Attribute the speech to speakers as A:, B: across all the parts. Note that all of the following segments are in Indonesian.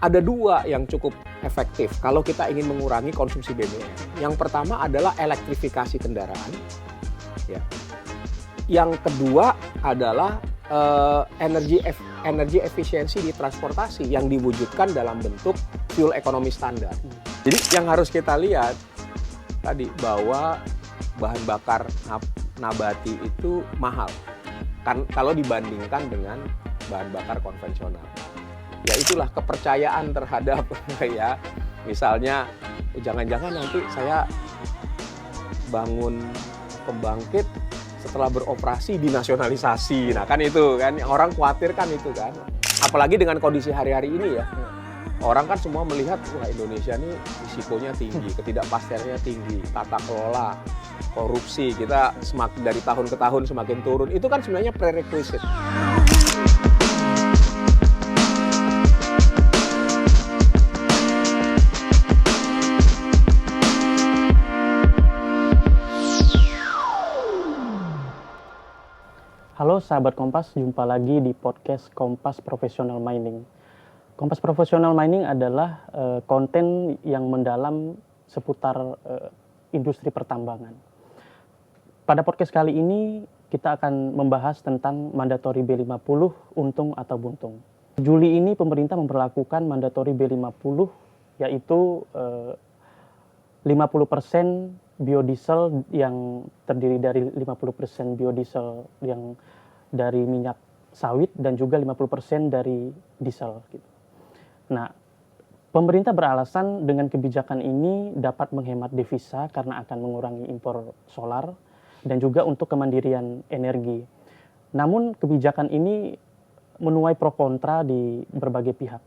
A: ada dua yang cukup efektif kalau kita ingin mengurangi konsumsi BBM. Yang pertama adalah elektrifikasi kendaraan. Ya. Yang kedua adalah energi efisiensi di transportasi yang diwujudkan dalam bentuk fuel economy standar. Jadi yang harus kita lihat tadi bahwa bahan bakar nabati itu mahal kan kalau dibandingkan dengan bahan bakar konvensional. Ya itulah kepercayaan terhadap ya misalnya jangan-jangan nanti saya bangun pembangkit setelah beroperasi dinasionalisasi. Nah kan itu kan orang khawatir kan itu kan. Apalagi dengan kondisi hari-hari ini ya. Orang kan semua melihat wah Indonesia ini risikonya tinggi, ketidakpastiannya tinggi, tata kelola, korupsi kita semakin dari tahun ke tahun semakin turun. Itu kan sebenarnya prerequisite.
B: Halo sahabat Kompas, jumpa lagi di podcast Kompas Professional Mining. Kompas Professional Mining adalah konten yang mendalam seputar industri pertambangan. Pada podcast kali ini kita akan membahas tentang mandatory B50 untung atau buntung. Juli ini pemerintah memperlakukan mandatory B50 yaitu 50% biodiesel yang terdiri dari 50% biodiesel yang dari minyak sawit dan juga 50% dari diesel gitu. Nah, pemerintah beralasan dengan kebijakan ini dapat menghemat devisa karena akan mengurangi impor solar dan juga untuk kemandirian energi. Namun kebijakan ini menuai pro kontra di berbagai pihak.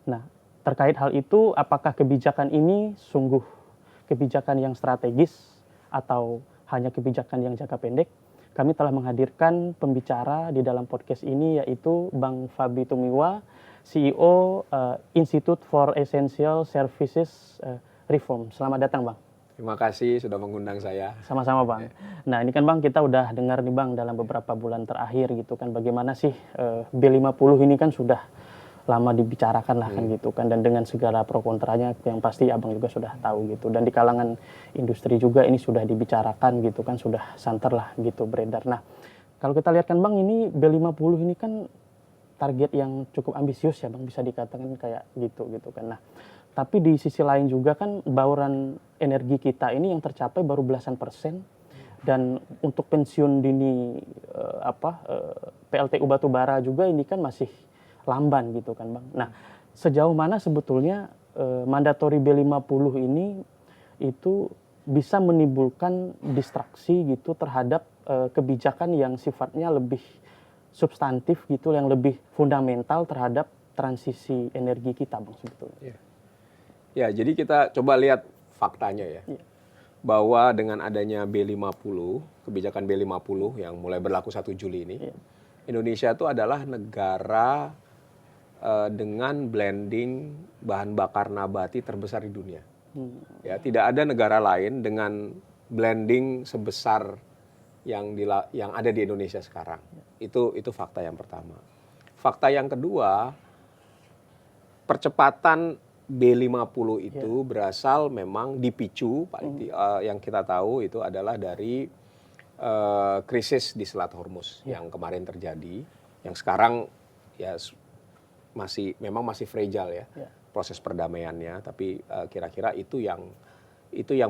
B: Nah, terkait hal itu apakah kebijakan ini sungguh kebijakan yang strategis atau hanya kebijakan yang jangka pendek? Kami telah menghadirkan pembicara di dalam podcast ini yaitu Bang Fabi Tumiwa, CEO Institute for Essential Services Reform. Selamat datang Bang.
A: Terima kasih sudah mengundang saya.
B: Sama-sama Bang. Nah ini kan Bang kita udah dengar nih Bang dalam beberapa bulan terakhir gitu kan bagaimana sih B50 ini kan sudah lama dibicarakan lah kan gitu kan dan dengan segala pro kontranya yang pasti abang juga sudah tahu gitu dan di kalangan industri juga ini sudah dibicarakan gitu kan sudah santer lah gitu beredar. Nah kalau kita lihat kan Bang ini B50 ini kan target yang cukup ambisius ya Bang bisa dikatakan kayak gitu kan. Nah tapi di sisi lain juga kan bauran energi kita ini yang tercapai baru belasan persen dan untuk pensiun dini PLTU batubara juga ini kan masih lamban gitu kan Bang. Nah, sejauh mana sebetulnya mandatory B50 ini itu bisa menimbulkan distraksi gitu terhadap kebijakan yang sifatnya lebih substantif gitu, yang lebih fundamental terhadap transisi energi kita Bang sebetulnya.
A: Ya, jadi kita coba lihat faktanya ya. Bahwa dengan adanya B50, kebijakan B50 yang mulai berlaku 1 Juli ini, Indonesia itu adalah negara dengan blending bahan bakar nabati terbesar di dunia. Ya, tidak ada negara lain dengan blending sebesar yang ada di Indonesia sekarang. Itu fakta yang pertama. Fakta yang kedua, percepatan B50 itu berasal memang dipicu yang kita tahu itu adalah dari krisis di Selat Hormuz yang kemarin terjadi, yang sekarang ya memang masih fragile ya proses perdamaiannya, tapi kira-kira itu yang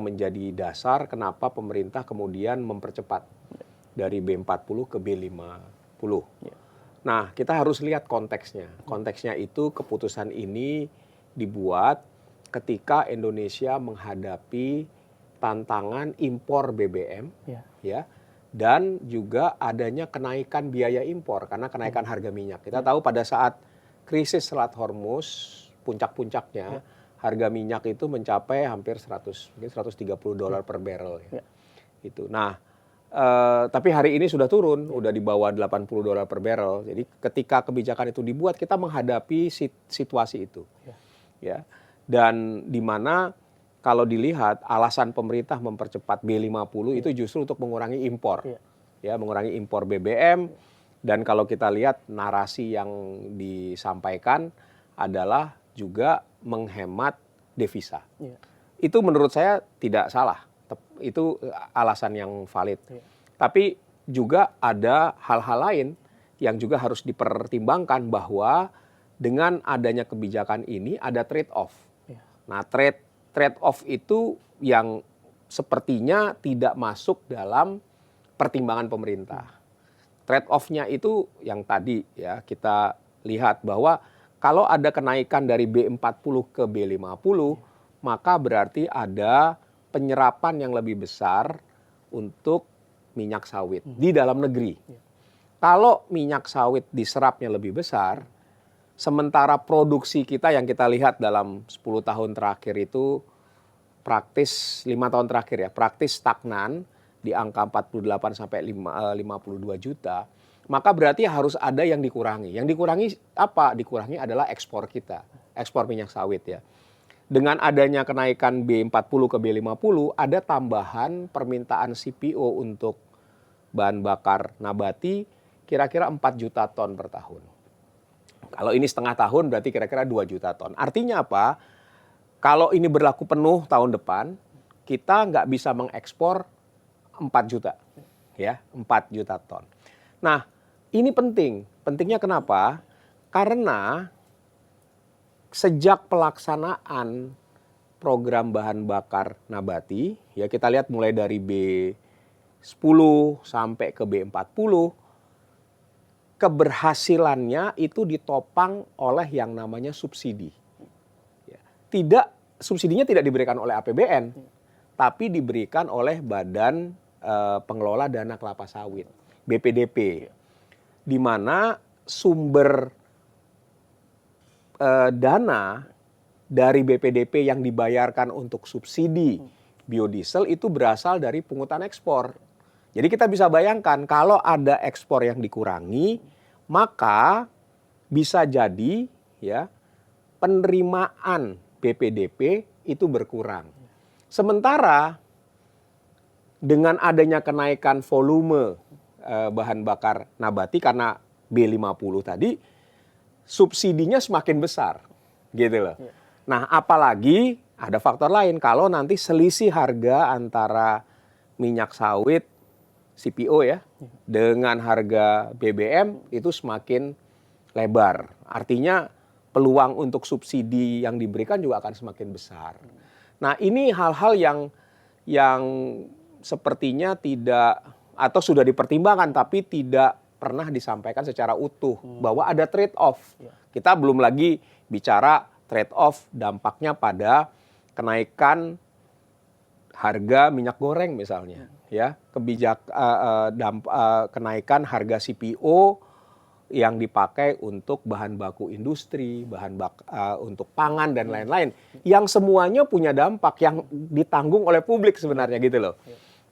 A: menjadi dasar kenapa pemerintah kemudian mempercepat dari B40 ke B50. Nah, kita harus lihat konteksnya. Konteksnya itu keputusan ini dibuat ketika Indonesia menghadapi tantangan impor BBM ya. Dan juga adanya kenaikan biaya impor karena kenaikan harga minyak. Kita tahu pada saat krisis Selat Hormuz, puncak-puncaknya, harga minyak itu mencapai hampir mungkin $130 per barrel. Ya. Gitu. Nah, tapi hari ini sudah turun, udah di bawah $80 per barrel. Jadi ketika kebijakan itu dibuat, kita menghadapi situasi itu. Ya. Dan di mana kalau dilihat alasan pemerintah mempercepat B50 itu justru untuk mengurangi impor. Ya, mengurangi impor BBM. Dan kalau kita lihat narasi yang disampaikan adalah juga menghemat devisa.
B: Iya.
A: Itu menurut saya tidak salah. Itu alasan yang valid.
B: Iya.
A: Tapi juga ada hal-hal lain yang juga harus dipertimbangkan bahwa dengan adanya kebijakan ini ada trade-off.
B: Iya.
A: Nah, trade-off itu yang sepertinya tidak masuk dalam pertimbangan pemerintah. Trade-off-nya itu yang tadi ya kita lihat bahwa kalau ada kenaikan dari B40 ke B50, maka berarti ada penyerapan yang lebih besar untuk minyak sawit di dalam negeri. Kalau minyak sawit diserapnya lebih besar, sementara produksi kita yang kita lihat dalam 10 tahun terakhir itu praktis 5 tahun terakhir ya, praktis stagnan di angka 48 sampai 52 juta, maka berarti harus ada yang dikurangi. Yang dikurangi apa? Dikurangi adalah ekspor kita, ekspor minyak sawit ya. Dengan adanya kenaikan B40 ke B50, ada tambahan permintaan CPO untuk bahan bakar nabati kira-kira 4 juta ton per tahun. Kalau ini setengah tahun berarti kira-kira 2 juta ton. Artinya apa? Kalau ini berlaku penuh tahun depan, kita nggak bisa mengekspor 4 juta. Ya, 4 juta ton. Nah, ini penting. Pentingnya kenapa? Karena sejak pelaksanaan program bahan bakar nabati, ya kita lihat mulai dari B10 sampai ke B40, keberhasilannya itu ditopang oleh yang namanya subsidi. Subsidinya tidak diberikan oleh APBN, tapi diberikan oleh Badan Pengelola Dana Kelapa Sawit, BPDP, di mana sumber dana dari BPDP yang dibayarkan untuk subsidi biodiesel itu berasal dari pungutan ekspor. Jadi kita bisa bayangkan kalau ada ekspor yang dikurangi, maka bisa jadi ya penerimaan BPDP itu berkurang. Sementara dengan adanya kenaikan volume bahan bakar nabati karena B50 tadi, subsidinya semakin besar, gitu loh. Nah, apalagi ada faktor lain kalau nanti selisih harga antara minyak sawit CPO ya dengan harga BBM itu semakin lebar. Artinya peluang untuk subsidi yang diberikan juga akan semakin besar. Nah, ini hal-hal yang sepertinya tidak atau sudah dipertimbangkan tapi tidak pernah disampaikan secara utuh bahwa ada trade-off. Kita belum lagi bicara trade-off dampaknya pada kenaikan harga minyak goreng misalnya, ya kenaikan harga CPO yang dipakai untuk bahan baku industri, untuk pangan dan lain-lain, yang semuanya punya dampak yang ditanggung oleh publik sebenarnya gitu loh.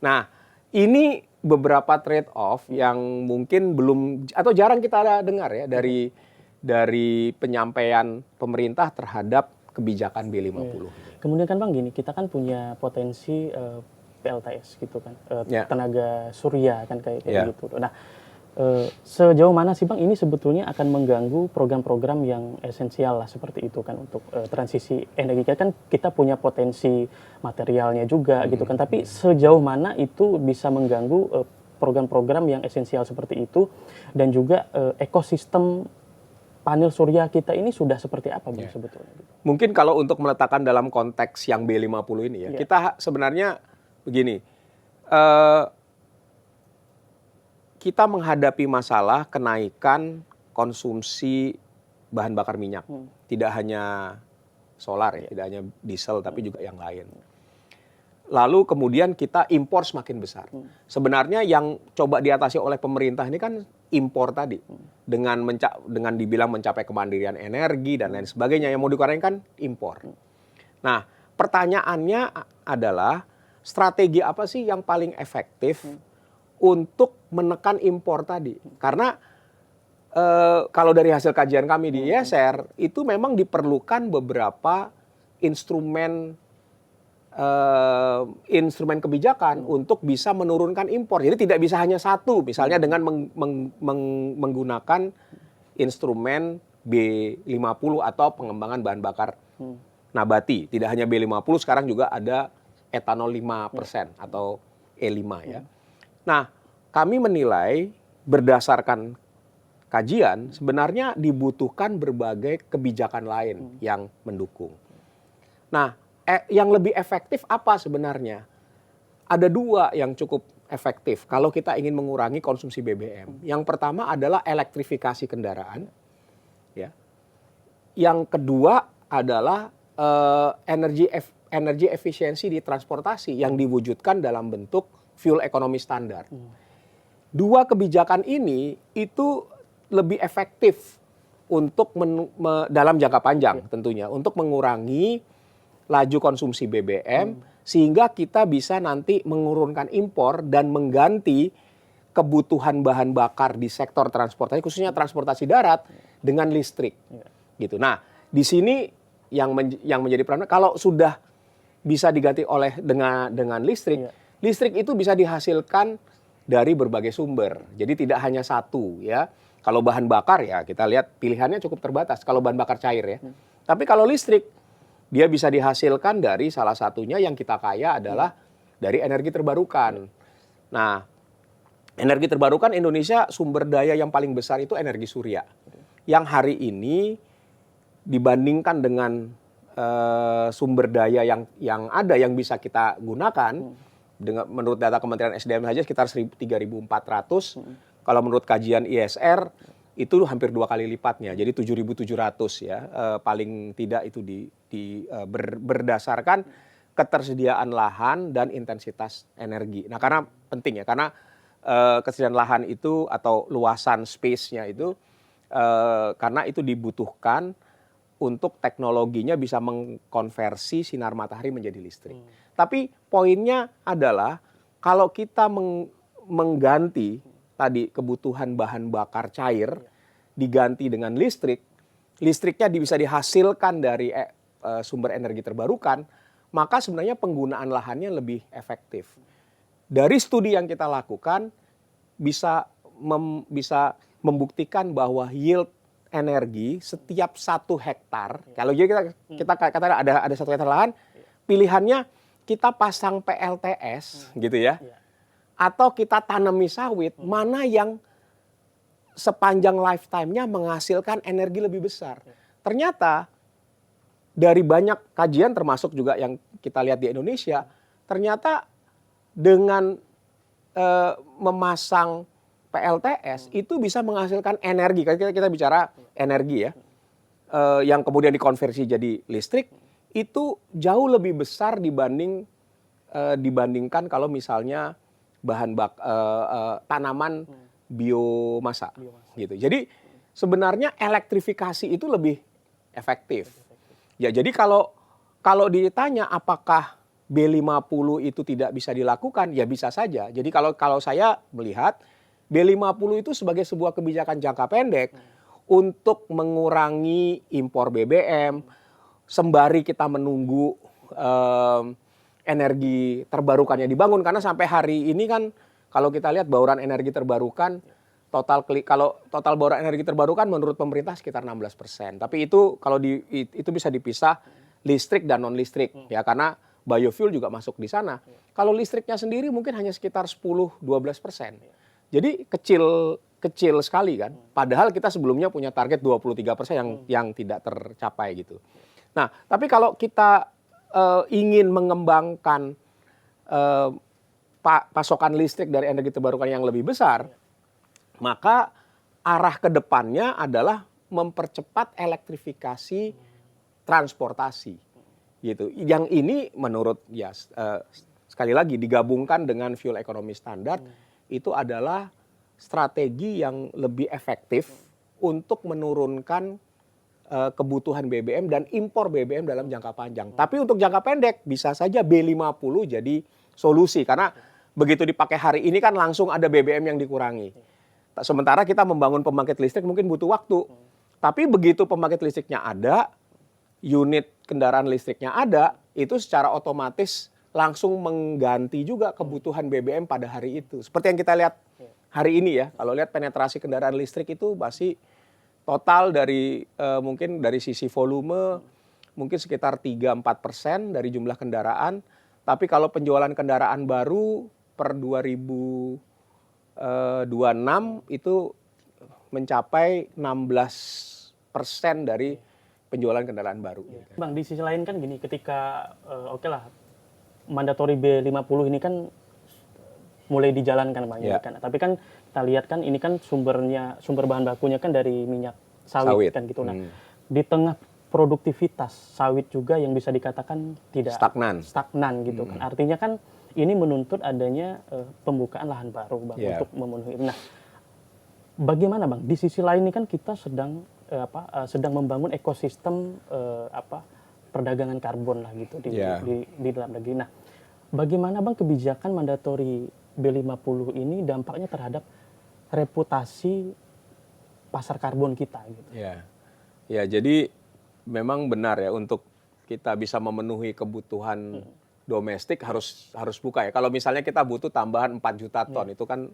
A: Nah, ini beberapa trade-off yang mungkin belum atau jarang kita dengar ya dari penyampaian pemerintah terhadap kebijakan B50.
B: Kemudian kan Bang gini, kita kan punya potensi PLTS gitu kan, tenaga surya kan kayak gitu. Nah, sejauh mana sih Bang ini sebetulnya akan mengganggu program-program yang esensial lah seperti itu kan untuk transisi energi? Kan kita punya potensi materialnya juga gitu kan, tapi sejauh mana itu bisa mengganggu program-program yang esensial seperti itu, dan juga ekosistem panel surya kita ini sudah seperti apa Bang sebetulnya?
A: Mungkin kalau untuk meletakkan dalam konteks yang B50 ini ya, kita sebenarnya begini, kita menghadapi masalah kenaikan konsumsi bahan bakar minyak. Tidak hanya solar ya, tidak hanya diesel tapi juga yang lain. Lalu kemudian kita impor semakin besar. Sebenarnya yang coba diatasi oleh pemerintah ini kan impor tadi. Dengan dibilang mencapai kemandirian energi dan lain sebagainya. Yang mau dikurangi kan impor. Nah, pertanyaannya adalah strategi apa sih yang paling efektif untuk menekan impor tadi? Karena kalau dari hasil kajian kami di ISR, itu memang diperlukan beberapa instrumen kebijakan untuk bisa menurunkan impor. Jadi tidak bisa hanya satu, misalnya dengan menggunakan instrumen B50 atau pengembangan bahan bakar nabati. Tidak hanya B50, sekarang juga ada etanol 5% atau E5 ya. Nah, kami menilai berdasarkan kajian sebenarnya dibutuhkan berbagai kebijakan lain yang mendukung. Nah, yang lebih efektif apa sebenarnya? Ada dua yang cukup efektif kalau kita ingin mengurangi konsumsi BBM. Yang pertama adalah elektrifikasi kendaraan, ya. Yang kedua adalah energi efisiensi di transportasi yang diwujudkan dalam bentuk fuel economy standar. Dua kebijakan ini itu lebih efektif untuk dalam jangka panjang tentunya untuk mengurangi laju konsumsi BBM sehingga kita bisa nanti mengurunkan impor dan mengganti kebutuhan bahan bakar di sektor transportasi khususnya transportasi darat dengan listrik. Gitu. Nah, di sini yang menjadi peran kalau sudah bisa diganti dengan listrik, listrik itu bisa dihasilkan dari berbagai sumber. Jadi tidak hanya satu ya. Kalau bahan bakar ya kita lihat pilihannya cukup terbatas kalau bahan bakar cair ya. Tapi kalau listrik dia bisa dihasilkan dari salah satunya yang kita kaya adalah dari energi terbarukan. Nah, energi terbarukan Indonesia sumber daya yang paling besar itu energi surya. Yang hari ini dibandingkan dengan sumber daya yang ada yang bisa kita gunakan dengan menurut data Kementerian SDM saja sekitar 3.400. Kalau menurut kajian ISR itu hampir 2 kali lipatnya, jadi 7.700 ya. Paling tidak itu berdasarkan ketersediaan lahan dan intensitas energi. Nah, karena penting ya, karena ketersediaan lahan itu atau luasan space-nya itu karena itu dibutuhkan untuk teknologinya bisa mengkonversi sinar matahari menjadi listrik. Tapi poinnya adalah kalau kita mengganti tadi kebutuhan bahan bakar cair diganti dengan listrik, listriknya bisa dihasilkan dari sumber energi terbarukan, maka sebenarnya penggunaan lahannya lebih efektif. Dari studi yang kita lakukan bisa membuktikan bahwa yield energi setiap 1 hektar, kalau kita katakan ada 1 hektar lahan, pilihannya kita pasang PLTS gitu ya. Atau kita tanami sawit, mana yang sepanjang lifetime-nya menghasilkan energi lebih besar. Ternyata dari banyak kajian termasuk juga yang kita lihat di Indonesia, ternyata dengan memasang PLTS itu bisa menghasilkan energi. Kita bicara energi ya, yang kemudian dikonversi jadi listrik, itu jauh lebih besar dibandingkan kalau misalnya tanaman biomasa gitu. Jadi sebenarnya elektrifikasi itu lebih efektif. Ya, jadi kalau ditanya apakah B50 itu tidak bisa dilakukan, ya bisa saja. Jadi kalau saya melihat B50 itu sebagai sebuah kebijakan jangka pendek untuk mengurangi impor BBM sembari kita menunggu energi terbarukan yang dibangun, karena sampai hari ini kan kalau kita lihat bauran energi terbarukan kalau total bauran energi terbarukan menurut pemerintah sekitar 16%. Tapi itu kalau itu bisa dipisah listrik dan non listrik ya, karena biofuel juga masuk di sana. Kalau listriknya sendiri mungkin hanya sekitar 10-12%. Jadi kecil sekali kan. Padahal kita sebelumnya punya target 23% yang tidak tercapai gitu. Nah, tapi kalau kita ingin mengembangkan pasokan listrik dari energi terbarukan yang lebih besar, maka arah ke depannya adalah mempercepat elektrifikasi transportasi. Gitu. Yang ini menurut sekali lagi digabungkan dengan fuel economy standard, itu adalah strategi yang lebih efektif untuk menurunkan kebutuhan BBM dan impor BBM dalam jangka panjang. Tapi untuk jangka pendek bisa saja B50 jadi solusi, karena begitu dipakai hari ini kan langsung ada BBM yang dikurangi. Sementara kita membangun pembangkit listrik mungkin butuh waktu. Tapi begitu pembangkit listriknya ada, unit kendaraan listriknya ada, itu secara otomatis langsung mengganti juga kebutuhan BBM pada hari itu. Seperti yang kita lihat hari ini ya, kalau lihat penetrasi kendaraan listrik itu masih total dari mungkin dari sisi volume mungkin sekitar 3-4% dari jumlah kendaraan. Tapi kalau penjualan kendaraan baru per 2026 itu mencapai 16% dari penjualan kendaraan baru.
B: Bang, di sisi lain kan gini, ketika oke lah, mandatori B50 ini kan mulai dijalankan Bang, ya kan. Tapi kan kita lihat kan ini kan sumber bahan bakunya kan dari minyak sawit. Kan gitu. Nah, di tengah produktivitas sawit juga yang bisa dikatakan tidak stagnan gitu kan. Artinya kan ini menuntut adanya pembukaan lahan baru Bang untuk memenuhi. Nah, bagaimana Bang? Di sisi lain ini kan kita sedang membangun ekosistem perdagangan karbon lah gitu di dalam negeri. Nah, bagaimana Bang kebijakan mandatori B50 ini dampaknya terhadap reputasi pasar karbon kita gitu?
A: Ya, jadi memang benar ya, untuk kita bisa memenuhi kebutuhan domestik harus buka ya. Kalau misalnya kita butuh tambahan 4 juta ton, itu kan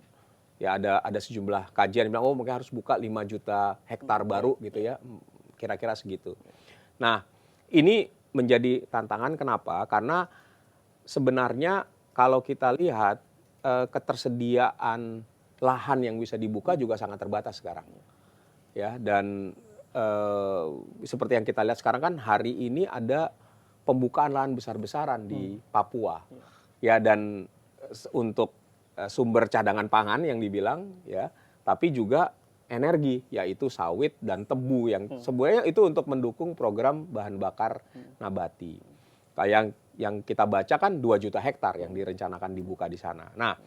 A: ya ada sejumlah kajian yang bilang mungkin harus buka 5 juta hektar baru gitu ya, kira-kira segitu. Nah, ini menjadi tantangan kenapa? Karena sebenarnya kalau kita lihat ketersediaan lahan yang bisa dibuka juga sangat terbatas sekarang. Ya, dan seperti yang kita lihat sekarang kan hari ini ada pembukaan lahan besar-besaran di Papua. Ya, dan untuk sumber cadangan pangan yang dibilang ya, tapi juga energi yaitu sawit dan tebu yang sebenarnya itu untuk mendukung program bahan bakar nabati. Kayak yang kita baca kan 2 juta hektar yang direncanakan dibuka di sana. Nah,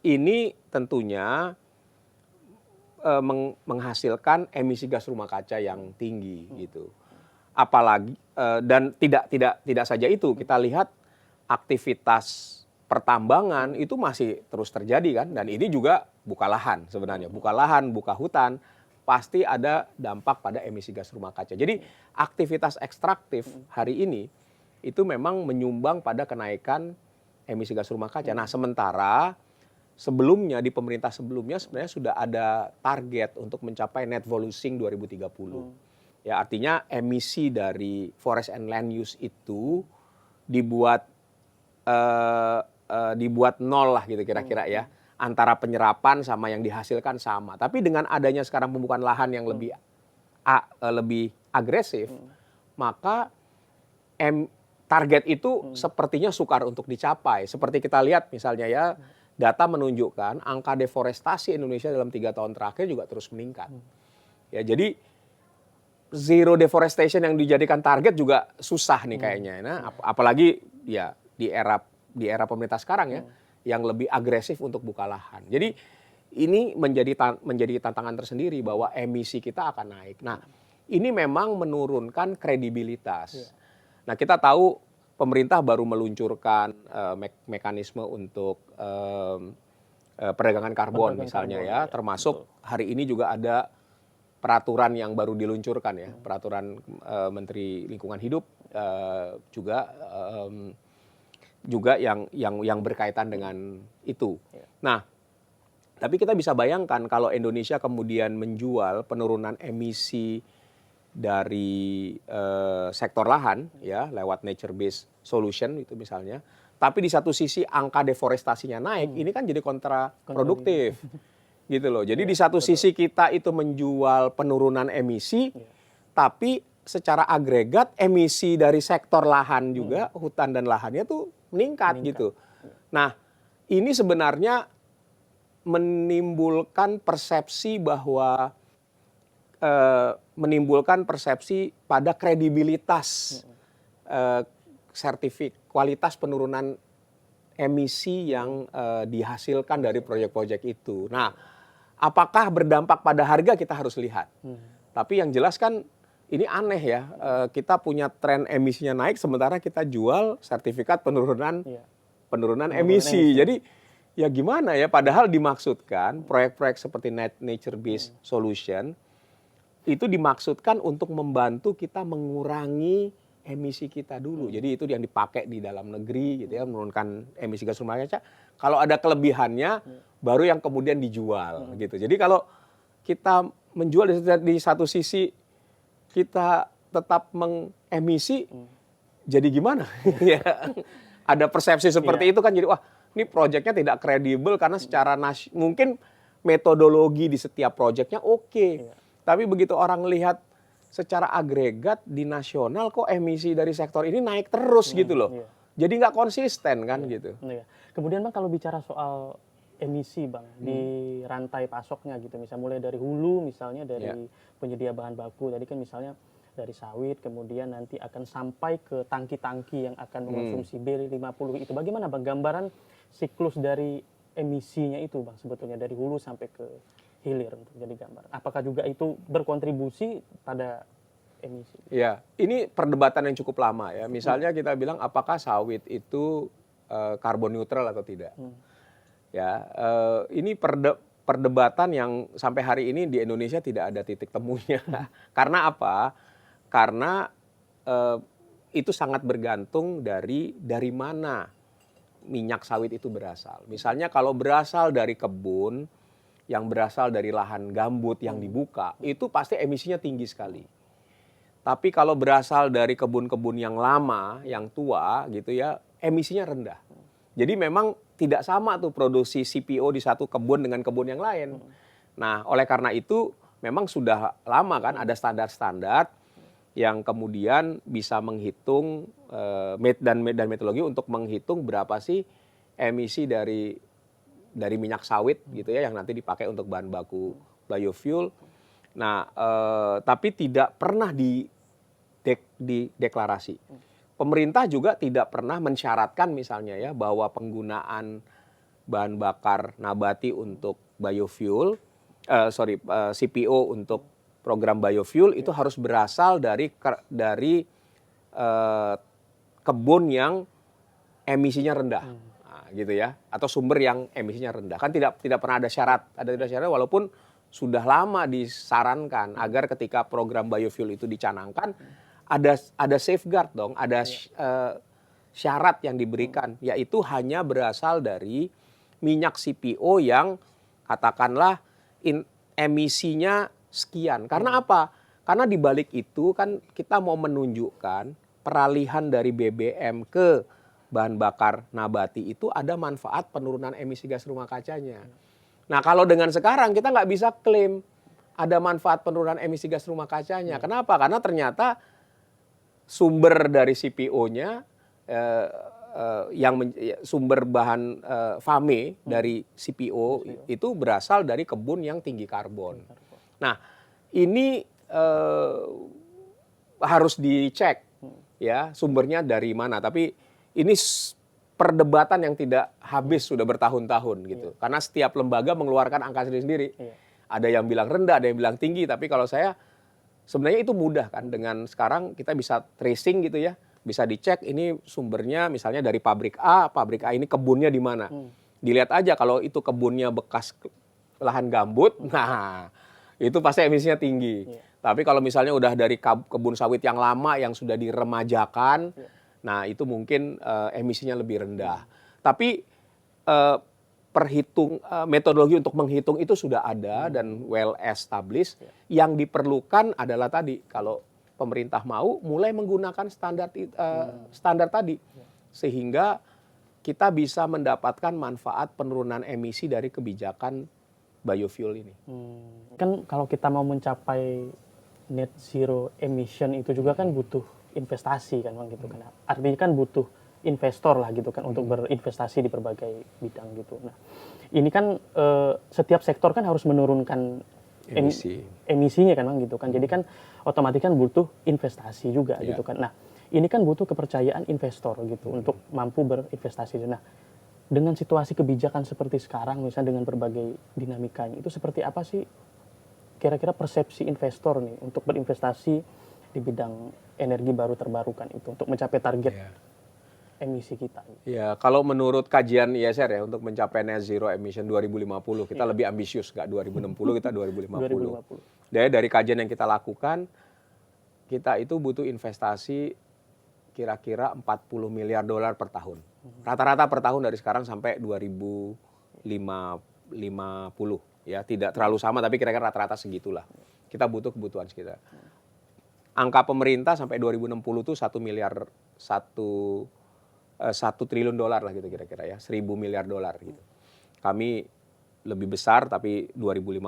A: ini tentunya menghasilkan emisi gas rumah kaca yang tinggi gitu. Apalagi dan tidak saja itu, kita lihat aktivitas pertambangan itu masih terus terjadi kan, dan ini juga buka lahan sebenarnya, buka hutan, pasti ada dampak pada emisi gas rumah kaca. Jadi aktivitas ekstraktif hari ini itu memang menyumbang pada kenaikan emisi gas rumah kaca. Nah, sementara sebelumnya di pemerintah sebelumnya sebenarnya sudah ada target untuk mencapai net volume 2030. Ya, artinya emisi dari forest and land use itu dibuat nol lah gitu kira-kira ya. Antara penyerapan sama yang dihasilkan sama. Tapi dengan adanya sekarang pembukaan lahan yang lebih agresif, maka target itu sepertinya sukar untuk dicapai. Seperti kita lihat misalnya ya, data menunjukkan angka deforestasi Indonesia dalam 3 tahun terakhir juga terus meningkat. Ya, jadi zero deforestation yang dijadikan target juga susah nih kayaknya. Nah, apalagi ya di era pemerintah sekarang ya, yang lebih agresif untuk buka lahan. Jadi ini menjadi tantangan tersendiri bahwa emisi kita akan naik. Nah, ini memang menurunkan kredibilitas. Nah, kita tahu pemerintah baru meluncurkan mekanisme untuk perdagangan karbon misalnya ya, termasuk hari ini juga ada peraturan yang baru diluncurkan ya, peraturan Menteri Lingkungan Hidup juga yang berkaitan dengan itu. Nah, tapi kita bisa bayangkan kalau Indonesia kemudian menjual penurunan emisi dari sektor lahan ya lewat nature based solution itu misalnya, tapi di satu sisi angka deforestasinya naik, ini kan jadi kontraproduktif gitu loh. Jadi di satu sisi kita itu menjual penurunan emisi, tapi secara agregat emisi dari sektor lahan juga hutan dan lahannya tuh meningkat gitu. Nah, ini sebenarnya menimbulkan persepsi bahwa menimbulkan persepsi pada kredibilitas kualitas penurunan emisi yang dihasilkan dari proyek-proyek itu. Nah, apakah berdampak pada harga kita harus lihat. Tapi yang jelas kan ini aneh ya, kita punya tren emisinya naik sementara kita jual sertifikat penurunan emisi. Jadi ya gimana ya, padahal dimaksudkan proyek-proyek seperti nature based solution itu dimaksudkan untuk membantu kita mengurangi emisi kita dulu. Jadi itu yang dipakai di dalam negeri gitu ya, menurunkan emisi gas rumah kaca. Kalau ada kelebihannya baru yang kemudian dijual gitu. Jadi kalau kita menjual di satu sisi kita tetap mengemisi, jadi gimana? Ya, ada persepsi seperti itu kan, jadi wah ini proyeknya tidak kredibel karena secara mungkin metodologi di setiap proyeknya oke. Tapi begitu orang lihat secara agregat di nasional kok emisi dari sektor ini naik terus gitu loh. Jadi nggak konsisten kan gitu.
B: Kemudian Bang kalau bicara soal emisi Bang di rantai pasoknya gitu, misalnya mulai dari hulu misalnya dari penyedia bahan baku, tadi kan misalnya dari sawit, kemudian nanti akan sampai ke tangki-tangki yang akan mengonsumsi B50 itu. Bagaimana Bang gambaran siklus dari emisinya itu Bang sebetulnya dari hulu sampai ke hilir untuk jadi gambar. Apakah juga itu berkontribusi pada emisi?
A: Ya, ini perdebatan yang cukup lama ya. Misalnya kita bilang apakah sawit itu karbon neutral atau tidak? Ya, ini perdebatan yang sampai hari ini di Indonesia tidak ada titik temunya. Karena apa? Karena itu sangat bergantung dari mana minyak sawit itu berasal. Misalnya kalau berasal dari kebun, yang berasal dari lahan gambut yang dibuka, itu pasti emisinya tinggi sekali. Tapi kalau berasal dari kebun-kebun yang lama, yang tua gitu ya, emisinya rendah. Jadi memang tidak sama tuh produksi CPO di satu kebun dengan kebun yang lain. Nah, oleh karena itu memang sudah lama kan ada standar-standar yang kemudian bisa menghitung dan metodologi untuk menghitung berapa sih emisi dari minyak sawit gitu ya yang nanti dipakai untuk bahan baku biofuel. Nah, tapi tidak pernah dideklarasi. Pemerintah juga tidak pernah mensyaratkan misalnya ya bahwa penggunaan bahan bakar nabati untuk biofuel, CPO untuk program biofuel itu harus berasal dari kebun yang emisinya rendah. Gitu ya, atau sumber yang emisinya rendah. Kan tidak pernah ada syarat walaupun sudah lama disarankan agar ketika program biofuel itu dicanangkan ada safeguard dong, ada syarat yang diberikan, yaitu hanya berasal dari minyak CPO yang katakanlah emisinya sekian. Karena apa? Karena di balik itu kan kita mau menunjukkan peralihan dari BBM ke bahan bakar nabati itu ada manfaat penurunan emisi gas rumah kacanya. Nah kalau dengan sekarang kita nggak bisa klaim ada manfaat penurunan emisi gas rumah kacanya. Kenapa? Karena ternyata sumber dari CPO-nya, sumber bahan FAME dari CPO itu berasal dari kebun yang tinggi karbon. Nah ini harus dicek ya sumbernya dari mana. Tapi ini perdebatan yang tidak habis sudah bertahun-tahun gitu. Karena setiap lembaga mengeluarkan angka sendiri-sendiri. Ada yang bilang rendah, ada yang bilang tinggi. Tapi kalau saya sebenarnya itu mudah kan. Dengan sekarang kita bisa tracing gitu ya. Bisa dicek ini sumbernya misalnya dari pabrik A ini kebunnya di mana. Dilihat aja kalau itu kebunnya bekas lahan gambut, nah itu pasti emisinya tinggi. Tapi kalau misalnya udah dari kebun sawit yang lama yang sudah diremajakan, nah itu mungkin emisinya lebih rendah. Tapi metodologi untuk menghitung itu sudah ada dan well established. Yang diperlukan adalah tadi kalau pemerintah mau mulai menggunakan standar tadi sehingga kita bisa mendapatkan manfaat penurunan emisi dari kebijakan biofuel ini.
B: Kan kalau kita mau mencapai net zero emission itu juga kan butuh investasi kan Bang gitu kan. Artinya kan butuh investor lah gitu kan untuk berinvestasi di berbagai bidang gitu. Nah, ini kan setiap sektor kan harus menurunkan emisinya kan Bang gitu kan. Jadi kan otomatis kan butuh investasi juga gitu kan. Nah, ini kan butuh kepercayaan investor gitu untuk mampu berinvestasi. Nah, dengan situasi kebijakan seperti sekarang misalnya dengan berbagai dinamikanya itu seperti apa sih kira-kira persepsi investor nih untuk berinvestasi di bidang energi baru terbarukan itu untuk mencapai target emisi kita.
A: Ya, kalau menurut kajian ISR ya untuk mencapai net zero emission 2050 kita lebih ambisius, nggak 2060 kita 2050. Dari kajian yang kita lakukan, kita itu butuh investasi kira-kira 40 miliar dolar per tahun. Rata-rata per tahun dari sekarang sampai 2050. ya tidak terlalu sama tapi kira-kira rata-rata segitulah. Kita butuh kebutuhan sekitar. Angka pemerintah sampai 2060 tuh 1 triliun dolar lah gitu kira-kira ya, 1.000 miliar dolar gitu. Kami lebih besar tapi 2050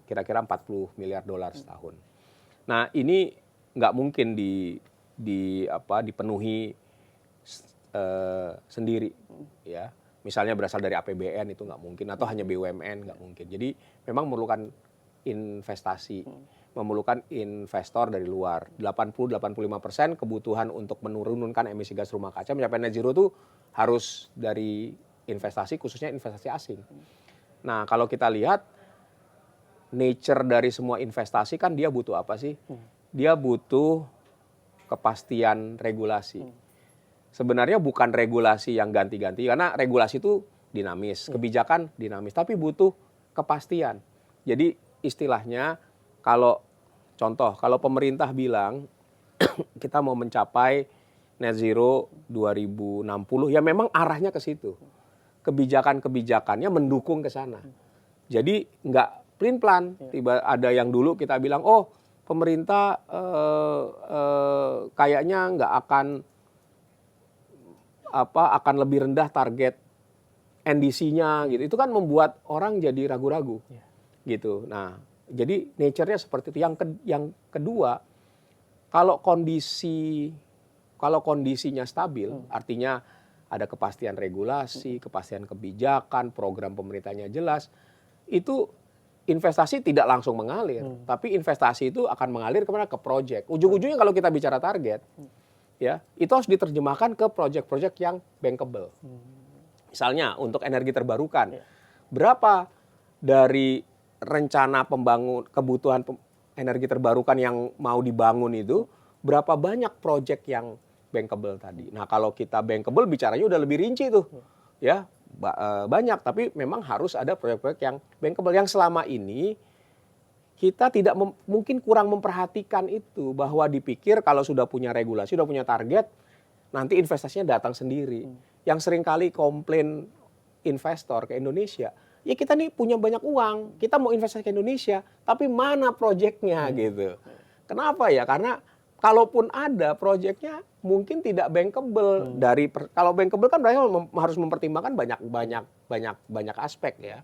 A: kira-kira 40 miliar dolar setahun. Nah ini nggak mungkin dipenuhi sendiri ya. Misalnya berasal dari APBN itu nggak mungkin atau hanya BUMN nggak mungkin. Jadi memang memerlukan investasi, memerlukan investor dari luar. 80-85% kebutuhan untuk menurunkan emisi gas rumah kaca mencapai net zero itu harus dari investasi, khususnya investasi asing. Nah kalau kita lihat nature dari semua investasi kan dia butuh apa sih? Dia butuh kepastian regulasi. Sebenarnya bukan regulasi yang ganti-ganti, karena regulasi itu dinamis, kebijakan dinamis, tapi butuh kepastian. Jadi istilahnya kalau pemerintah bilang kita mau mencapai net zero 2060, ya memang arahnya ke situ. Kebijakan-kebijakannya mendukung ke sana. Jadi nggak plan-plan. Tiba ada yang dulu kita bilang, oh pemerintah kayaknya nggak akan lebih rendah target NDC-nya gitu. Itu kan membuat orang jadi ragu-ragu. Gitu. Nah, jadi nature-nya seperti itu. Yang kedua, kalau kondisinya stabil, artinya ada kepastian regulasi, kepastian kebijakan, program pemerintahnya jelas, itu investasi tidak langsung mengalir, tapi investasi itu akan mengalir kemana? Ke proyek. Ujung-ujungnya kalau kita bicara target, ya itu harus diterjemahkan ke proyek-proyek yang bankable. Misalnya untuk energi terbarukan, berapa dari rencana kebutuhan energi terbarukan yang mau dibangun itu, berapa banyak proyek yang bankable tadi. Nah kalau kita bankable bicaranya udah lebih rinci tuh, ya banyak, tapi memang harus ada proyek-proyek yang bankable yang selama ini kita mungkin kurang memperhatikan itu, bahwa dipikir kalau sudah punya regulasi, sudah punya target, nanti investasinya datang sendiri. Yang seringkali komplain investor ke Indonesia, ya kita nih punya banyak uang, kita mau investasi ke Indonesia, tapi mana proyeknya gitu. Kenapa ya? Karena kalaupun ada proyeknya mungkin tidak bankable. Kalau bankable kan berarti harus mempertimbangkan banyak aspek ya.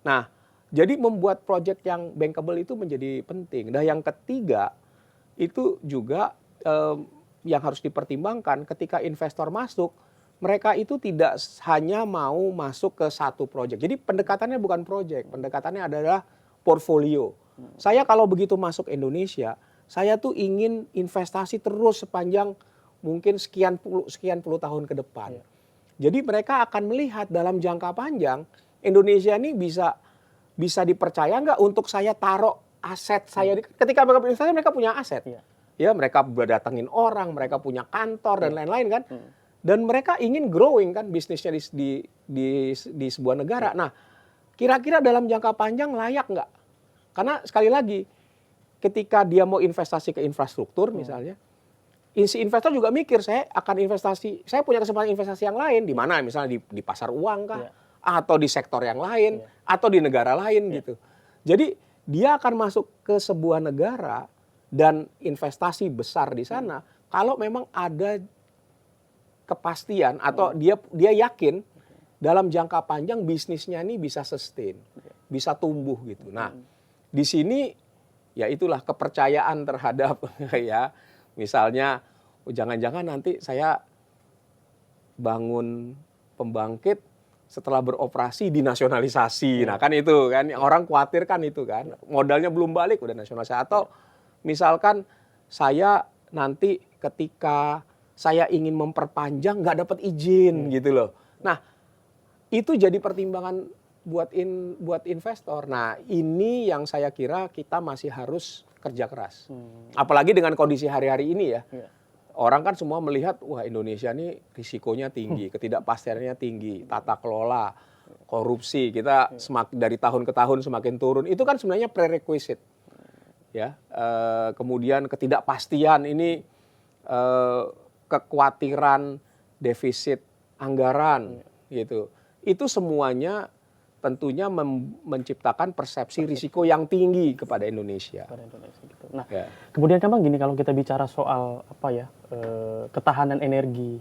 A: Nah, jadi membuat proyek yang bankable itu menjadi penting. Nah, yang ketiga itu juga yang harus dipertimbangkan ketika investor masuk, mereka itu tidak hanya mau masuk ke satu proyek. Jadi pendekatannya bukan proyek, pendekatannya adalah portfolio. Saya kalau begitu masuk Indonesia, saya tuh ingin investasi terus sepanjang mungkin sekian puluh tahun ke depan. Jadi mereka akan melihat dalam jangka panjang Indonesia ini bisa dipercaya nggak untuk saya taruh aset saya. Ketika mereka berinvestasi, mereka punya aset. Ya, mereka berdatangin orang, mereka punya kantor dan lain-lain kan. Dan mereka ingin growing kan bisnisnya di sebuah negara. Nah, kira-kira dalam jangka panjang layak nggak? Karena sekali lagi, ketika dia mau investasi ke infrastruktur misalnya, si investor juga mikir, saya punya kesempatan investasi yang lain, di mana misalnya di pasar uang kah? Atau di sektor yang lain, atau di negara lain gitu. Jadi dia akan masuk ke sebuah negara dan investasi besar di sana kalau memang ada kepastian atau dia yakin dalam jangka panjang bisnisnya ini bisa sustain, bisa tumbuh gitu. Nah, di sini ya itulah kepercayaan terhadap ya, misalnya jangan-jangan nanti saya bangun pembangkit setelah beroperasi dinasionalisasi. Nah kan itu kan orang khawatir kan itu kan, modalnya belum balik udah nasionalisasi. Atau misalkan saya nanti ketika saya ingin memperpanjang nggak dapat izin gitu loh. Nah itu jadi pertimbangan buat investor. Nah ini yang saya kira kita masih harus kerja keras. Apalagi dengan kondisi hari-hari ini ya. Orang kan semua melihat, wah Indonesia ini risikonya tinggi, ketidakpastiannya tinggi, tata kelola, korupsi, kita dari tahun ke tahun semakin turun. Itu kan sebenarnya prerequisite. Ya, kemudian ketidakpastian ini, kekhawatiran defisit anggaran gitu. Itu semuanya tentunya menciptakan persepsi risiko yang tinggi kepada Indonesia.
B: Gitu. Nah, kemudian kan Bang gini, kalau kita bicara soal ketahanan energi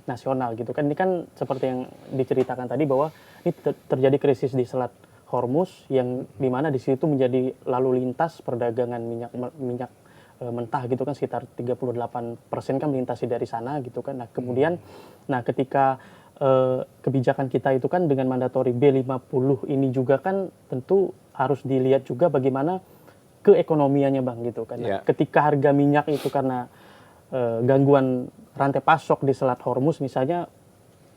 B: nasional gitu kan, ini kan seperti yang diceritakan tadi bahwa ini terjadi krisis di Selat Hormuz yang dimana di situ menjadi lalu lintas perdagangan minyak mentah gitu kan, sekitar 38% kan melintasi dari sana gitu kan. Nah kemudian, ketika kebijakan kita itu kan dengan mandatory B50 ini juga kan tentu harus dilihat juga bagaimana keekonomiannya Bang gitu kan. Nah, ketika harga minyak itu karena gangguan rantai pasok di Selat Hormuz misalnya,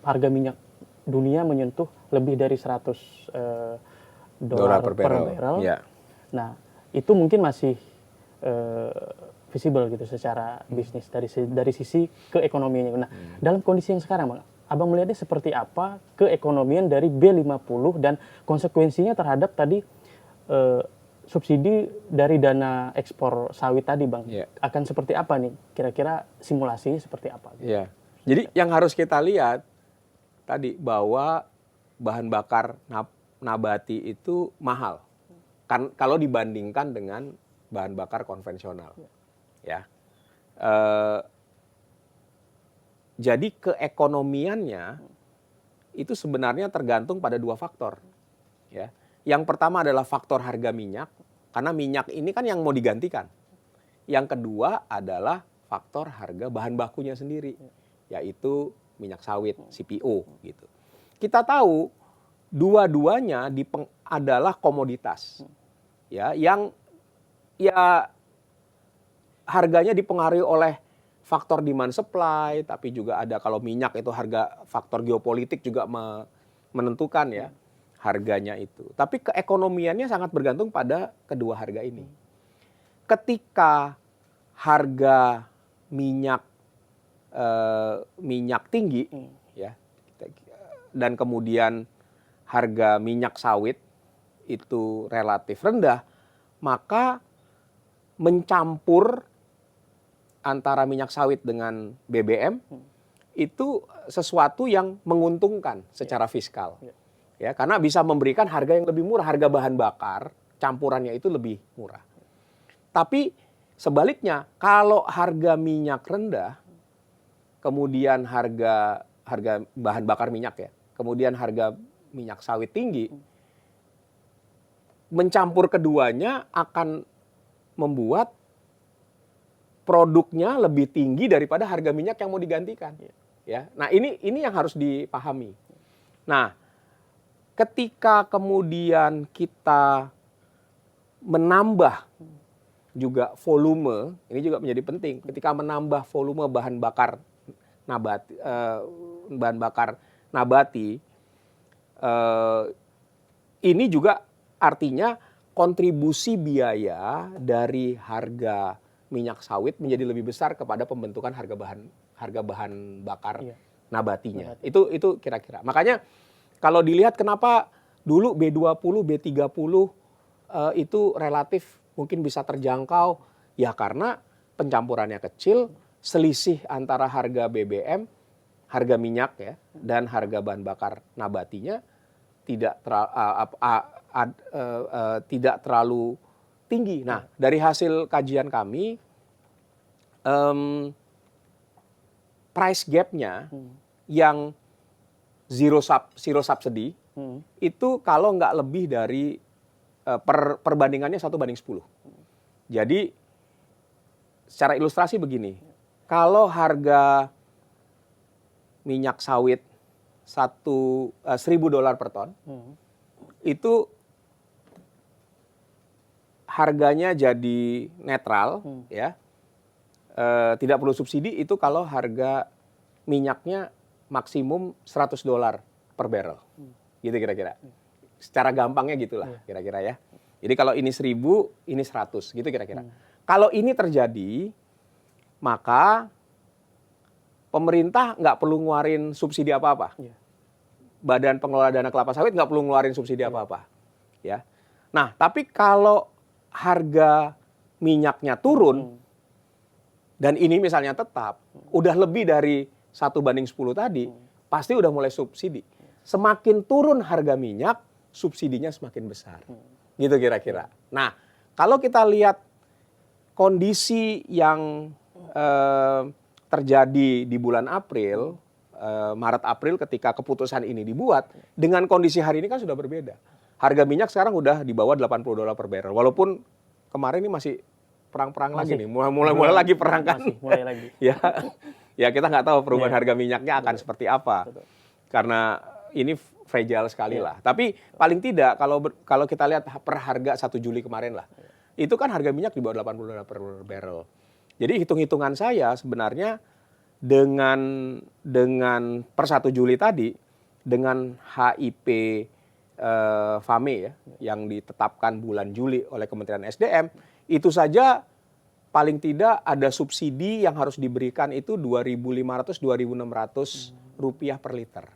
B: harga minyak dunia menyentuh lebih dari 100 dolar per barrel. Nah itu mungkin masih visible gitu secara bisnis dari sisi keekonomiannya. Nah, dalam kondisi yang sekarang Bang, Abang melihatnya seperti apa keekonomian dari B50 dan konsekuensinya terhadap tadi subsidi dari dana ekspor sawit tadi Bang. Akan seperti apa nih? Kira-kira simulasinya seperti apa?
A: Gitu? Jadi yang harus kita lihat tadi bahwa bahan bakar nabati itu mahal. Kan kalau dibandingkan dengan bahan bakar konvensional. Jadi keekonomiannya itu sebenarnya tergantung pada dua faktor. Yang pertama adalah faktor harga minyak, karena minyak ini kan yang mau digantikan. Yang kedua adalah faktor harga bahan bakunya sendiri, yaitu minyak sawit, CPO gitu. Kita tahu dua-duanya adalah komoditas, yang harganya dipengaruhi oleh faktor demand supply, tapi juga ada kalau minyak itu harga faktor geopolitik juga menentukan harganya itu. Tapi keekonomiannya sangat bergantung pada kedua harga ini. Ketika harga minyak tinggi, dan kemudian harga minyak sawit itu relatif rendah, maka mencampur antara minyak sawit dengan BBM itu sesuatu yang menguntungkan secara fiskal. Karena bisa memberikan harga yang lebih murah, harga bahan bakar campurannya itu lebih murah. Tapi sebaliknya, kalau harga minyak rendah, kemudian harga bahan bakar minyak kemudian harga minyak sawit tinggi, mencampur keduanya akan membuat produknya lebih tinggi daripada harga minyak yang mau digantikan. Nah ini yang harus dipahami. Nah, ketika kemudian kita menambah juga volume, ini juga menjadi penting. Ketika menambah volume bahan bakar nabati, ini juga artinya kontribusi biaya dari harga minyak sawit menjadi lebih besar kepada pembentukan harga bahan bakar nabatinya. Itu kira-kira. Makanya kalau dilihat kenapa dulu B20, B30 itu relatif mungkin bisa terjangkau, karena pencampurannya kecil, selisih antara harga BBM, harga minyak dan harga bahan bakar nabatinya tidak terlalu tinggi. Nah, dari hasil kajian kami, price gap-nya yang zero subsidy itu kalau nggak lebih dari perbandingannya 1:10. Jadi secara ilustrasi begini, kalau harga minyak sawit $1.000 per ton, itu harganya jadi netral, tidak perlu subsidi itu kalau harga minyaknya maksimum $100 per barrel, gitu kira-kira. Secara gampangnya gitulah kira-kira Jadi kalau ini 1.000, ini 100, gitu kira-kira. Kalau ini terjadi, maka pemerintah nggak perlu ngeluarin subsidi apa-apa. Badan Pengelola Dana Kelapa Sawit nggak perlu ngeluarin subsidi apa-apa. Nah, tapi kalau harga minyaknya turun, dan ini misalnya tetap, udah lebih dari 1:10 tadi, pasti udah mulai subsidi. Semakin turun harga minyak, subsidinya semakin besar. Gitu kira-kira. Nah, kalau kita lihat kondisi yang terjadi di bulan April, Maret-April ketika keputusan ini dibuat, dengan kondisi hari ini kan sudah berbeda. Harga minyak sekarang udah di bawah $80 per barrel. Walaupun kemarin ini masih perang-perang lagi nih, mulai lagi perang kan.
B: Mulai lagi.
A: Ya kita nggak tahu perubahan harga minyaknya akan seperti apa. Karena ini fragile sekali lah. Tapi paling tidak kalau kita lihat per harga 1 Juli kemarin lah, itu kan harga minyak di bawah $80 per barrel. Jadi hitung-hitungan saya sebenarnya dengan per 1 Juli tadi, dengan HIP FAME ya, yang ditetapkan bulan Juli oleh Kementerian SDM, itu saja paling tidak ada subsidi yang harus diberikan itu Rp2.500-2.600 per liter.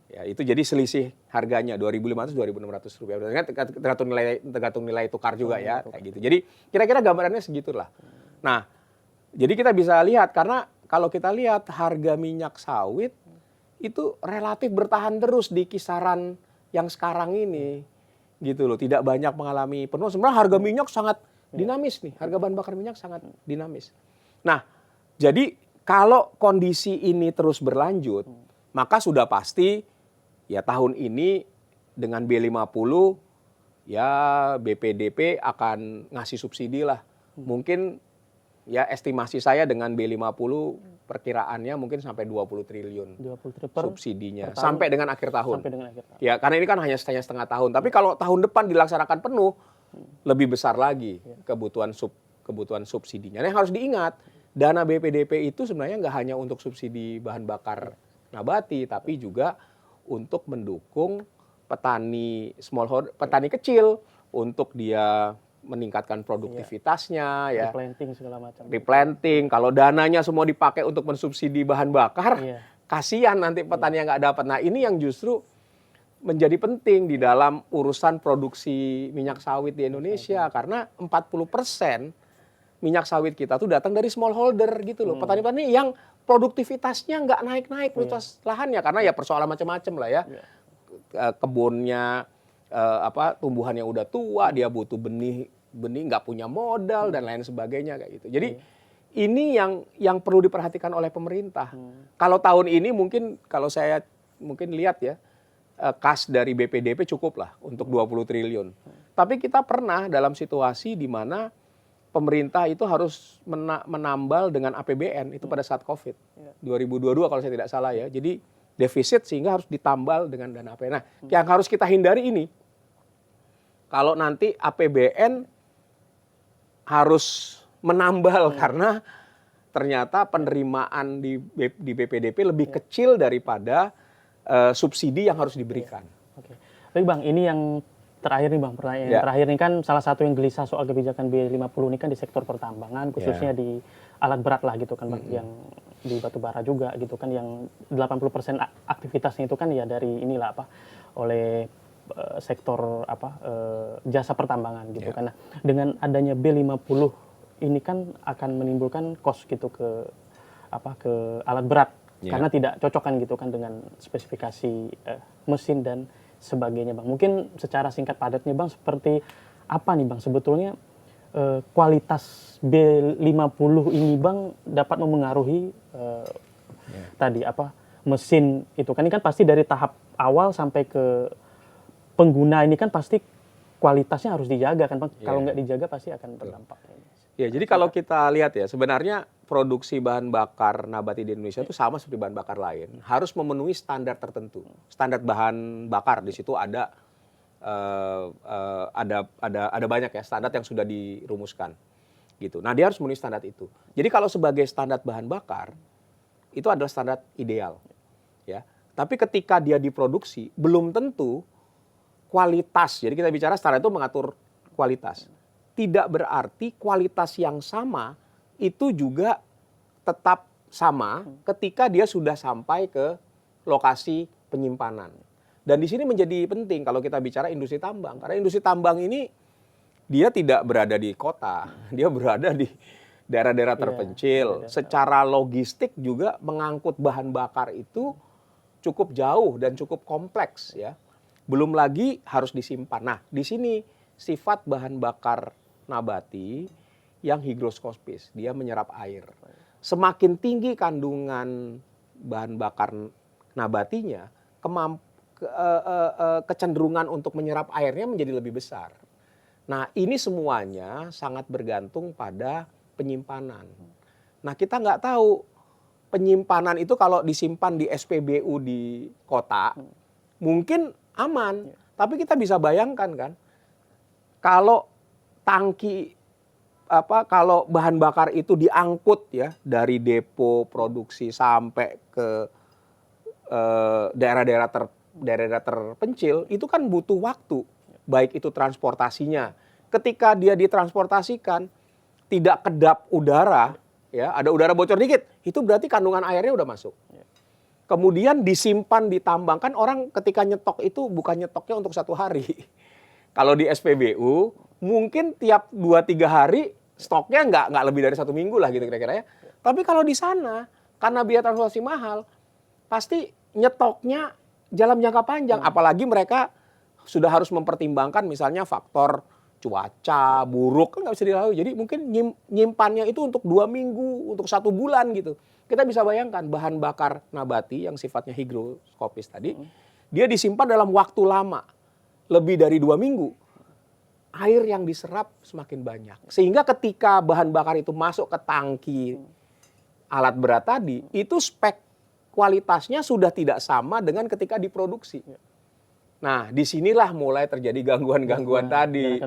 A: Ya, itu jadi selisih harganya Rp2.500-2.600. Tergantung nilai tukar juga ya, kayak gitu. Jadi kira-kira gambarannya segitulah. Nah, jadi kita bisa lihat karena kalau kita lihat harga minyak sawit itu relatif bertahan terus di kisaran yang sekarang ini, gitu loh. Tidak banyak mengalami penurunan. Sebenarnya harga minyak sangat dinamis nih, harga bahan bakar minyak sangat dinamis. Nah, jadi kalau kondisi ini terus berlanjut, maka sudah pasti ya tahun ini dengan B50 ya BPDP akan ngasih subsidi lah. Mungkin ya estimasi saya dengan B50 perkiraannya mungkin sampai 20 triliun subsidinya sampai dengan akhir tahun. Ya, karena ini kan hanya setengah tahun. Tapi kalau tahun depan dilaksanakan penuh, lebih besar lagi kebutuhan subsidinya. Nah, yang harus diingat, dana BPDP itu sebenarnya nggak hanya untuk subsidi bahan bakar nabati, tapi juga untuk mendukung petani petani kecil untuk dia meningkatkan produktivitasnya, ya.
B: Replanting segala macam.
A: Replanting. Kalau dananya semua dipakai untuk mensubsidi bahan bakar, kasihan nanti petani yang nggak dapat. Nah, ini yang justru menjadi penting di dalam urusan produksi minyak sawit di Indonesia, karena 40% minyak sawit kita tuh datang dari smallholder gitu loh. Petani-petani yang produktivitasnya nggak naik-naik produktivitas lahannya, karena ya persoalan macam-macam lah ya. Kebunnya tumbuhannya udah tua, dia butuh benih nggak punya modal dan lain sebagainya kayak gitu. Jadi ini yang perlu diperhatikan oleh pemerintah. Kalau tahun ini mungkin kalau saya mungkin lihat ya, kas dari BPDP cukup lah untuk 20 triliun. Tapi kita pernah dalam situasi di mana pemerintah itu harus menambal dengan APBN itu pada saat COVID 2022 kalau saya tidak salah ya. Jadi defisit sehingga harus ditambal dengan dana APBN. Nah, yang harus kita hindari ini, kalau nanti APBN harus menambal karena ternyata penerimaan di BPDP lebih kecil daripada subsidi yang harus diberikan.
B: Oke. Baik Bang, ini yang terakhir nih Bang, pertanyaan yang terakhir ini kan salah satu yang gelisah soal kebijakan B50 ini kan di sektor pertambangan, khususnya di alat berat lah gitu kan Bang, yang di batu bara juga gitu kan, yang 80% aktivitasnya itu kan ya dari inilah oleh sektor jasa pertambangan gitu kan. Nah, dengan adanya B50 ini kan akan menimbulkan cost gitu ke alat berat karena tidak cocok kan gitu kan dengan spesifikasi mesin dan sebagainya Bang. Mungkin secara singkat padatnya Bang, seperti apa nih Bang sebetulnya kualitas B50 ini Bang dapat memengaruhi tadi mesin itu kan, ini kan pasti dari tahap awal sampai ke pengguna ini kan pasti kualitasnya harus dijaga kan Bang. Kalau nggak dijaga pasti akan berdampak.
A: Ya, jadi kalau kita lihat ya, sebenarnya produksi bahan bakar nabati di Indonesia itu sama seperti bahan bakar lain, harus memenuhi standar tertentu. Standar bahan bakar di situ ada banyak ya standar yang sudah dirumuskan. Gitu. Nah, dia harus memenuhi standar itu. Jadi kalau sebagai standar bahan bakar itu adalah standar ideal. Ya. Tapi ketika dia diproduksi belum tentu kualitas. Jadi kita bicara standar itu mengatur kualitas. Tidak berarti kualitas yang sama itu juga tetap sama ketika dia sudah sampai ke lokasi penyimpanan. Dan di sini menjadi penting kalau kita bicara industri tambang. Karena industri tambang ini dia tidak berada di kota, dia berada di daerah-daerah terpencil. Secara logistik juga mengangkut bahan bakar itu cukup jauh dan cukup kompleks ya. Belum lagi harus disimpan. Nah, di sini sifat bahan bakar nabati yang higroskopis, dia menyerap air. Semakin tinggi kandungan bahan bakar nabatinya, kecenderungan untuk menyerap airnya menjadi lebih besar. Nah, ini semuanya sangat bergantung pada penyimpanan. Nah, kita nggak tahu penyimpanan itu kalau disimpan di SPBU di kota, mungkin aman. Tapi kita bisa bayangkan kan, kalau tangki kalau bahan bakar itu diangkut ya dari depo produksi sampai ke daerah-daerah terpencil, itu kan butuh waktu, baik itu transportasinya. Ketika dia ditransportasikan tidak kedap udara, ya ada udara bocor dikit, itu berarti kandungan airnya udah masuk. Kemudian disimpan, ditambangkan. Orang ketika nyetok itu bukan nyetoknya untuk 1 hari. Kalau di SPBU mungkin tiap 2-3 hari stoknya nggak lebih dari 1 minggu lah gitu kira-kira ya. Tapi kalau di sana karena biaya transportasi mahal, pasti nyetoknya dalam jangka panjang. Apalagi mereka sudah harus mempertimbangkan misalnya faktor cuaca buruk, kan nggak bisa dilalui. Jadi mungkin nyimpannya itu untuk 2 minggu, untuk 1 bulan gitu. Kita bisa bayangkan bahan bakar nabati yang sifatnya higroskopis tadi, dia disimpan dalam waktu lama, lebih dari 2 minggu. Air yang diserap semakin banyak. Sehingga ketika bahan bakar itu masuk ke tangki alat berat tadi, itu spek kualitasnya sudah tidak sama dengan ketika diproduksi. Nah, disinilah mulai terjadi gangguan-gangguan tadi.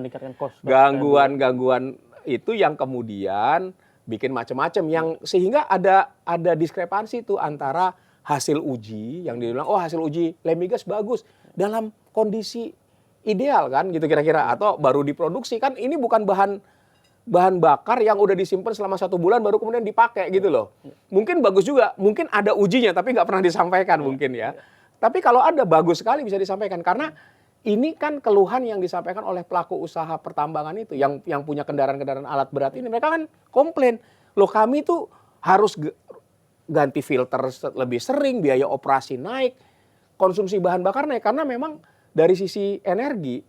A: Gangguan-gangguan itu yang kemudian bikin macam-macam, yang sehingga ada diskrepansi itu antara hasil uji yang dibilang hasil uji Lemigas bagus dalam kondisi ideal kan gitu kira-kira, atau baru diproduksi kan, ini bukan bahan bakar yang udah disimpan selama 1 bulan baru kemudian dipakai gitu loh. Mungkin bagus juga, mungkin ada ujinya tapi nggak pernah disampaikan mungkin ya. Tapi kalau ada bagus sekali bisa disampaikan, karena ini kan keluhan yang disampaikan oleh pelaku usaha pertambangan itu yang punya kendaraan-kendaraan alat berat ini. Mereka kan komplain, loh kami tuh harus ganti filter lebih sering, biaya operasi naik, konsumsi bahan bakar naik, karena memang dari sisi energi,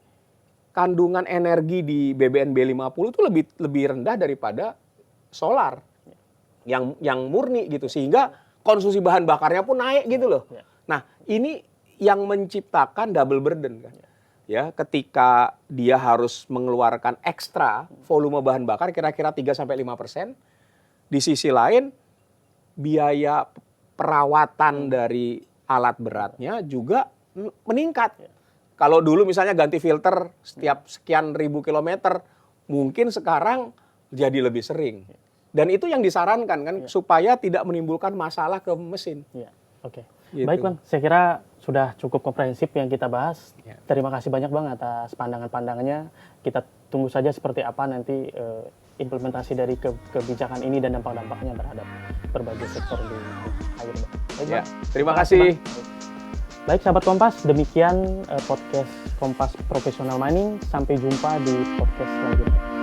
A: kandungan energi di BBN B50 itu lebih rendah daripada solar yang murni gitu, sehingga konsumsi bahan bakarnya pun naik gitu loh. Nah, ini yang menciptakan double burden kan. Ya, ketika dia harus mengeluarkan ekstra volume bahan bakar kira-kira 3-5%, di sisi lain biaya perawatan dari alat beratnya juga meningkat. Kalau dulu misalnya ganti filter setiap sekian ribu kilometer, mungkin sekarang jadi lebih sering. Dan itu yang disarankan kan, supaya tidak menimbulkan masalah ke mesin.
B: Ya, oke.
A: Gitu.
B: Baik Bang, saya kira sudah cukup komprehensif yang kita bahas. Terima kasih banyak Bang atas pandangan-pandangannya. Kita tunggu saja seperti apa nanti implementasi dari kebijakan ini dan dampak-dampaknya terhadap berbagai sektor di air. Baik,
A: terima kasih.
B: Baik sahabat Kompas, demikian podcast Kompas Professional Mining. Sampai jumpa di podcast selanjutnya.